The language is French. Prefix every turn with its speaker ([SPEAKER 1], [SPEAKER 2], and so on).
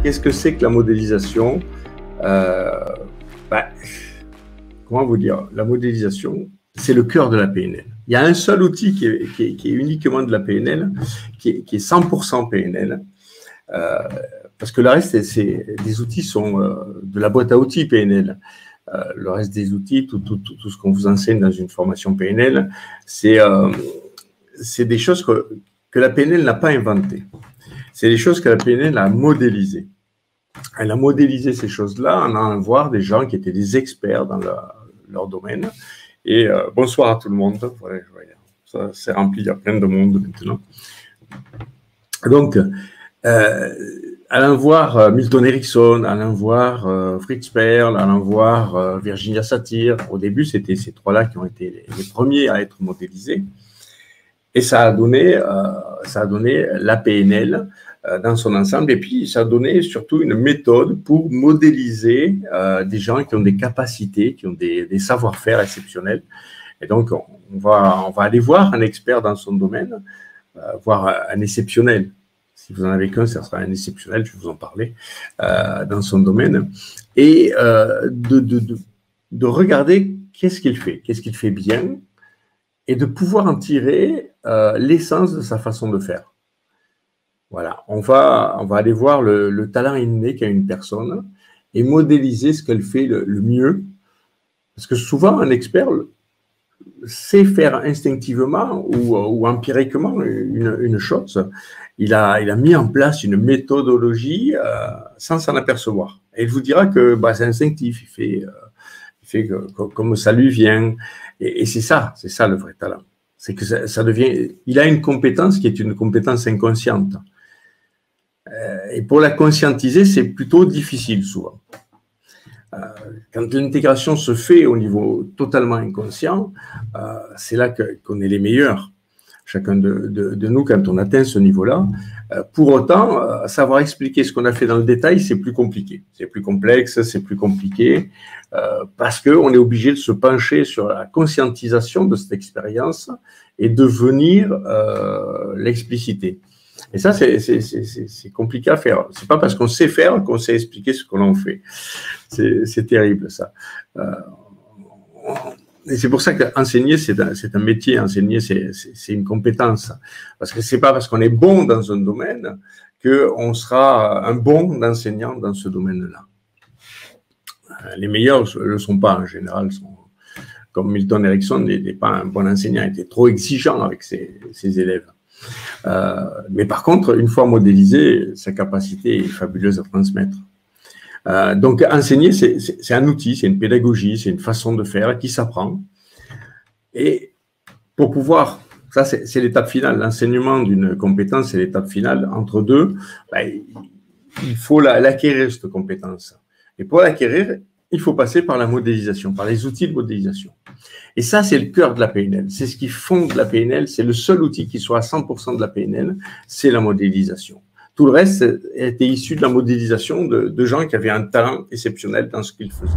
[SPEAKER 1] qu'est-ce que c'est que la modélisation? Comment vous dire? La modélisation, c'est le cœur de la PNL. Il y a un seul outil qui est uniquement de la PNL, qui est 100% PNL, parce que le reste, des outils sont de la boîte à outils PNL. Le reste des outils, tout ce qu'on vous enseigne dans une formation PNL, c'est des choses que la PNL n'a pas inventées. C'est des choses que la PNL a modélisées. Elle a modélisé ces choses-là en allant voir des gens qui étaient des experts dans leur domaine. Et bonsoir à tout le monde. Ouais, ça c'est rempli, il y a plein de monde maintenant. Donc, allant voir Milton Erickson, allant voir Fritz Perls, allant voir Virginia Satir. Au début, c'était ces trois-là qui ont été les premiers à être modélisés. Et ça a donné la PNL dans son ensemble. Et puis, ça a donné surtout une méthode pour modéliser des gens qui ont des capacités, qui ont des savoir-faire exceptionnels. Et donc, on va aller voir un expert dans son domaine, voir un exceptionnel. Si vous en avez qu'un, ça sera un exceptionnel, je vais vous en parler, dans son domaine. Et de regarder qu'est-ce qu'il fait bien, et de pouvoir en tirer l'essence de sa façon de faire. Voilà, on va aller voir le talent inné qu'a une personne et modéliser ce qu'elle fait le mieux. Parce que souvent, un expert sait faire instinctivement ou empiriquement une chose. Il a mis en place une méthodologie sans s'en apercevoir. Et il vous dira que c'est instinctif, il fait comme ça lui vient. Et c'est ça le vrai talent. C'est que ça devient. Il a une compétence qui est une compétence inconsciente. Et pour la conscientiser, c'est plutôt difficile souvent. Quand l'intégration se fait au niveau totalement inconscient, c'est là qu'on est les meilleurs. Chacun de nous, quand on atteint ce niveau-là. Pour autant, savoir expliquer ce qu'on a fait dans le détail, c'est plus compliqué. C'est plus complexe, c'est plus compliqué, parce qu'on est obligé de se pencher sur la conscientisation de cette expérience et de venir l'expliciter. Et ça, c'est compliqué à faire. C'est pas parce qu'on sait faire qu'on sait expliquer ce que l'on fait. C'est terrible, ça. Et c'est pour ça qu'enseigner, c'est un métier. Enseigner, c'est une compétence. Parce que c'est pas parce qu'on est bon dans un domaine qu'on sera un bon enseignant dans ce domaine-là. Les meilleurs ne le sont pas, en général. Comme Milton Erickson n'est pas un bon enseignant. Il était trop exigeant avec ses élèves. Mais par contre, une fois modélisé, sa capacité est fabuleuse à transmettre. Donc, enseigner, c'est un outil, c'est une pédagogie, c'est une façon de faire qui s'apprend. Et pour pouvoir, ça c'est l'étape finale, l'enseignement d'une compétence, c'est l'étape finale. Entre deux, il faut l'acquérir, cette compétence. Et pour l'acquérir, il faut passer par la modélisation, par les outils de modélisation. Et ça, c'est le cœur de la PNL. C'est ce qui fonde la PNL. C'est le seul outil qui soit à 100% de la PNL, c'est la modélisation. Tout le reste était issu de la modélisation de gens qui avaient un talent exceptionnel dans ce qu'ils faisaient.